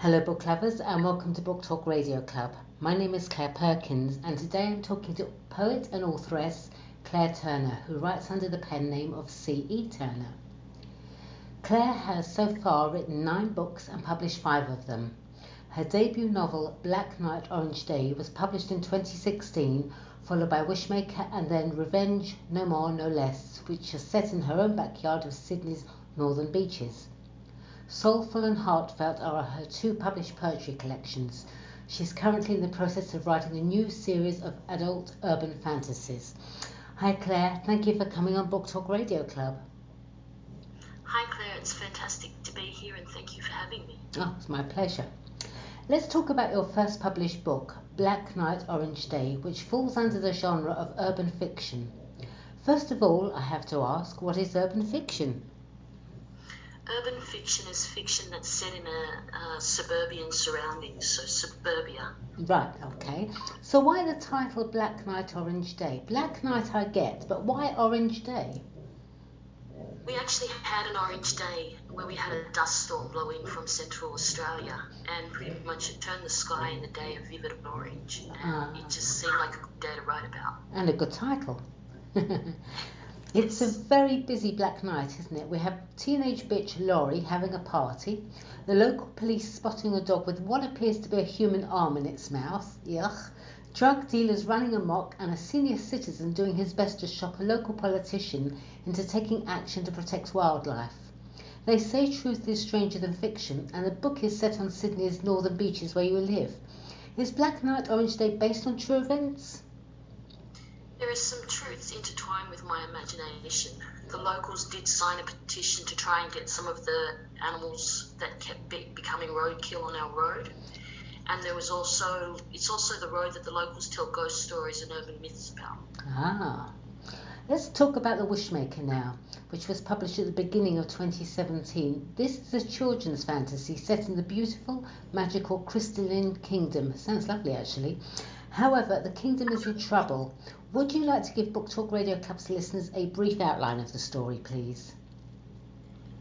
Hello, book lovers, and welcome to Book Talk Radio Club. My name is Claire Perkins, and today I'm talking to poet and authoress Claire Turner, who writes under the pen name of C.E. Turner. Claire has so far written 9 books and published 5 of them. Her debut novel, Black Night, Orange Day, was published in 2016, followed by Wishmaker and then Revenge, No More, No Less, which is set in her own backyard of Sydney's northern beaches. Soulful and Heartfelt are her 2 published poetry collections. She is currently in the process of writing a new series of adult urban fantasies. Hi Claire, thank you for coming on Book Talk Radio Club. Hi Claire, it's fantastic to be here and thank you for having me. Oh, it's my pleasure. Let's talk about your first published book, Black Night, Orange Day, which falls under the genre of urban fiction. First of all, I have to ask, what is urban fiction? Urban fiction is fiction that's set in a suburban surroundings, so suburbia. Right, okay. So why the title Black Night, Orange Day? Black Night I get, but why Orange Day? We actually had an orange day where we had a dust storm blow in from Central Australia, and pretty much it turned the sky in a day of vivid orange, and it just seemed like a good day to write about. And a good title. It's a very busy black night, isn't it? We have teenage bitch Laurie having a party, the local police spotting a dog with what appears to be a human arm in its mouth, yuck, drug dealers running amok, and a senior citizen doing his best to shock a local politician into taking action to protect wildlife. They say truth is stranger than fiction, and the book is set on Sydney's northern beaches where you live. Is Black Night Orange Day based on true events? There is some truths intertwined with my imagination. The locals did sign a petition to try and get some of the animals that kept becoming roadkill on our road. And it's also the road that the locals tell ghost stories and urban myths about. Ah, let's talk about The Wishmaker now, which was published at the beginning of 2017. This is a children's fantasy set in the beautiful, magical crystalline kingdom. Sounds lovely, actually. However, the kingdom is in trouble. Would you like to give Book Talk Radio Club's listeners a brief outline of the story, please?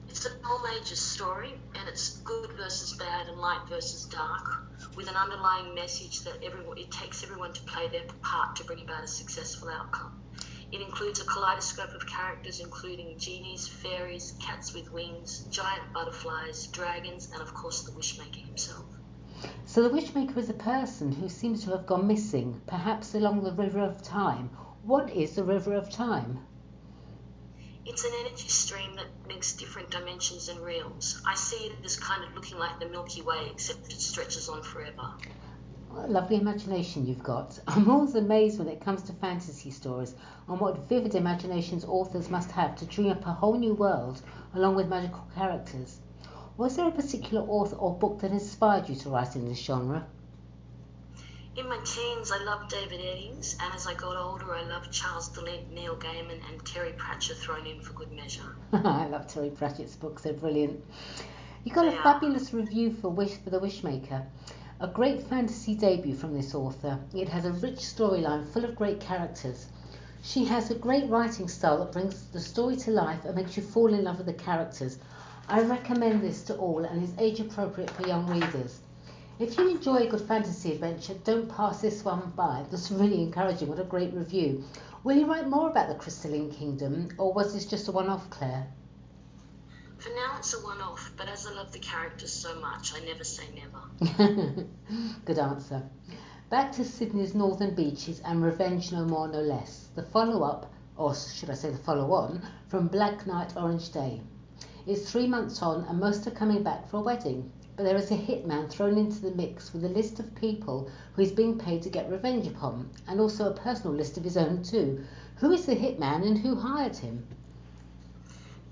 It's an all ages story, and it's good versus bad and light versus dark, with an underlying message that it takes everyone to play their part to bring about a successful outcome. It includes a kaleidoscope of characters including genies, fairies, cats with wings, giant butterflies, dragons, and of course the Wishmaker himself. So the Wishmaker is a person who seems to have gone missing, perhaps along the River of Time. What is the River of Time? It's an energy stream that links different dimensions and realms. I see it as kind of looking like the Milky Way, except it stretches on forever. What a lovely imagination you've got. I'm always amazed when it comes to fantasy stories on what vivid imaginations authors must have to dream up a whole new world along with magical characters. Was there a particular author or book that inspired you to write in this genre? In my teens, I loved David Eddings, and as I got older, I loved Charles DeLint, Neil Gaiman, and Terry Pratchett thrown in for good measure. I love Terry Pratchett's books, they're brilliant. You got a fabulous review for The Wishmaker. A great fantasy debut from this author. It has a rich storyline full of great characters. She has a great writing style that brings the story to life and makes you fall in love with the characters. I recommend this to all and is age appropriate for young readers. If you enjoy a good fantasy adventure, don't pass this one by. That's really encouraging. What a great review. Will you write more about the Crystalline Kingdom, or was this just a one-off, Claire? For now it's a one-off, but as I love the characters so much, I never say never. Good answer. Back to Sydney's northern beaches and Revenge, No More, No Less. The follow-up, or should I say the follow-on, from Black Night, Orange Day. It's 3 months on and most are coming back for a wedding. But there is a hitman thrown into the mix with a list of people who he's being paid to get revenge upon, and also a personal list of his own too. Who is the hitman and who hired him?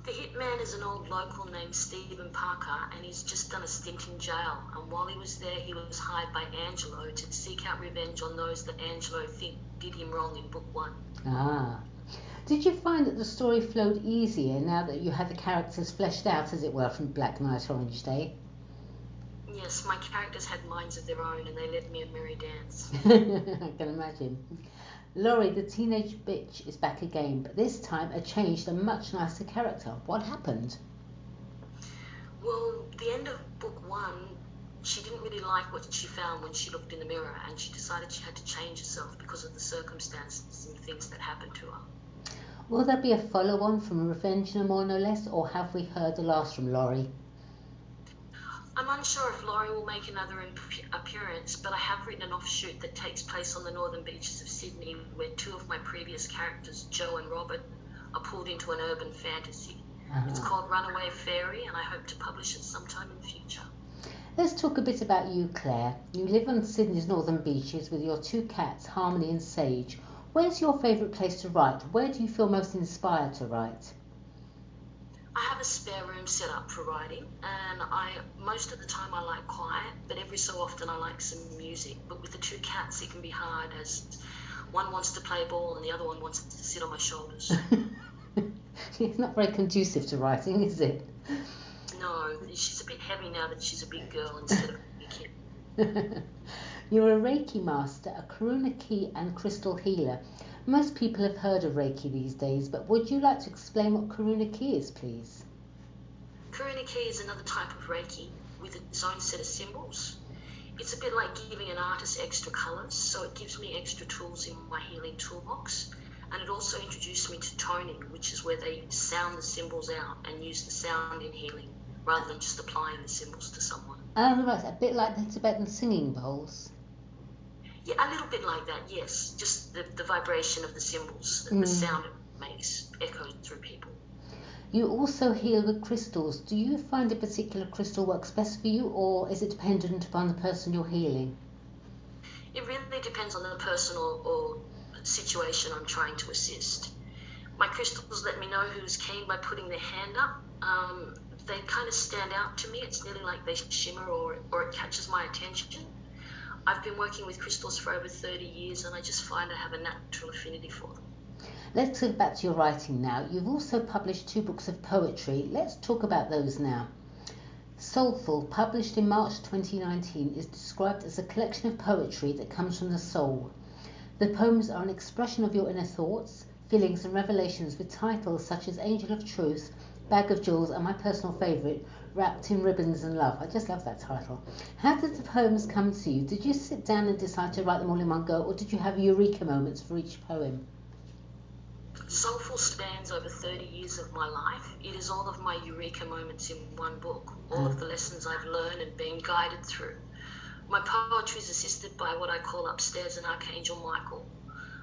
The hitman is an old local named Stephen Parker, and he's just done a stint in jail. And while he was there, he was hired by Angelo to seek out revenge on those that Angelo did him wrong in book 1. Ah. Did you find that the story flowed easier now that you had the characters fleshed out, as it were, from Black Night, Orange Day? Yes, my characters had minds of their own and they led me a merry dance. I can imagine. Laurie, the teenage bitch, is back again, but this time a changed and much nicer character. What happened? Well, the end of book 1, she didn't really like what she found when she looked in the mirror, and she decided she had to change herself because of the circumstances and things that happened to her. Will there be a follow-on from Revenge No More No Less, or have we heard the last from Laurie? I'm unsure if Laurie will make another appearance, but I have written an offshoot that takes place on the northern beaches of Sydney, where two of my previous characters, Joe and Robert, are pulled into an urban fantasy. It's called Runaway Fairy, and I hope to publish it sometime in the future. Let's talk a bit about you, Claire. You live on Sydney's northern beaches with your two cats, Harmony and Sage. Where's your favourite place to write? Where do you feel most inspired to write? I have a spare room set up for writing, and most of the time I like quiet, but every so often I like some music. But with the two cats, it can be hard, as one wants to play ball and the other one wants to sit on my shoulders. It's not very conducive to writing, is it? No, she's a bit heavy now that she's a big girl instead of a big kid. You're a Reiki master, a Karuna Ki and crystal healer. Most people have heard of Reiki these days, but would you like to explain what Karuna Ki is, please? Karuna Ki is another type of Reiki with its own set of symbols. It's a bit like giving an artist extra colours, so it gives me extra tools in my healing toolbox. And it also introduced me to toning, which is where they sound the symbols out and use the sound in healing, rather than just applying the symbols to someone. Oh, right, a bit like the Tibetan singing bowls. Yeah, a little bit like that, yes. Just the vibration of the symbols, the sound it makes echoes through people. You also heal with crystals. Do you find a particular crystal works best for you, or is it dependent upon the person you're healing? It really depends on the person or situation I'm trying to assist. My crystals let me know who's keen by putting their hand up. They kind of stand out to me. It's nearly like they shimmer or it catches my attention. I've been working with crystals for over 30 years and I just find I have a natural affinity for them. Let's get back to your writing now. You've also published 2 books of poetry. Let's talk about those now. Soulful, published in March 2019, is described as a collection of poetry that comes from the soul. The poems are an expression of your inner thoughts, feelings and revelations, with titles such as Angel of Truth, Bag of Jewels, and my personal favourite, Wrapped in Ribbons and Love. I just love that title. How did the poems come to you? Did you sit down and decide to write them all in one go, or did you have eureka moments for each poem? Soulful spans over 30 years of my life. It is all of my eureka moments in one book, all of the lessons I've learned and been guided through. My poetry is assisted by what I call upstairs an Archangel Michael.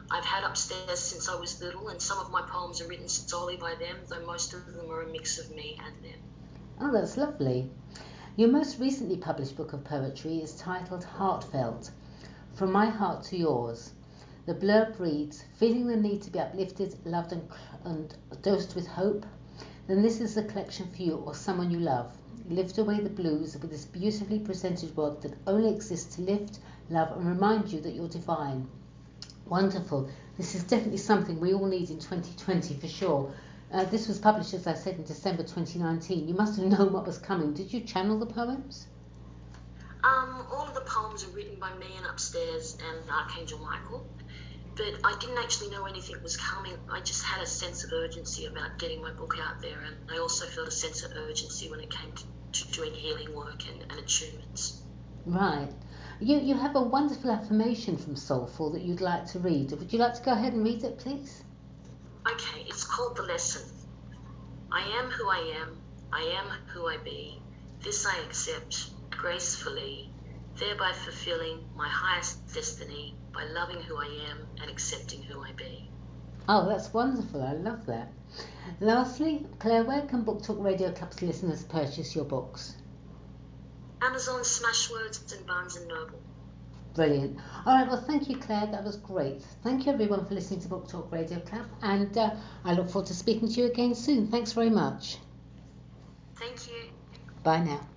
I've had upstairs since I was little, and some of my poems are written solely by them, though most of them are a mix of me and them. Oh, that's lovely. Your most recently published book of poetry is titled Heartfelt, From My Heart to Yours. The blurb reads, feeling the need to be uplifted, loved and dosed with hope? Then this is a collection for you or someone you love. Lift away the blues with this beautifully presented work that only exists to lift, love and remind you that you're divine. Wonderful. This is definitely something we all need in 2020 for sure. This was published, as I said, in December 2019. You must have known what was coming. Did you channel the poems? All of the poems are written by me and Upstairs and Archangel Michael, but I didn't actually know anything was coming. I just had a sense of urgency about getting my book out there, and I also felt a sense of urgency when it came to doing healing work and attunements. Right. You have a wonderful affirmation from Soulful that you'd like to read. Would you like to go ahead and read it, please? Okay, it's called The Lesson. I am who I am who I be. This I accept gracefully, thereby fulfilling my highest destiny by loving who I am and accepting who I be. Oh, that's wonderful. I love that. Lastly, Claire, where can Book Talk Radio Club's listeners purchase your books? Amazon, Smashwords and Barnes & Noble. Brilliant. All right, well, thank you, Claire. That was great. Thank you, everyone, for listening to Book Talk Radio Club, and I look forward to speaking to you again soon. Thanks very much. Thank you. Bye now.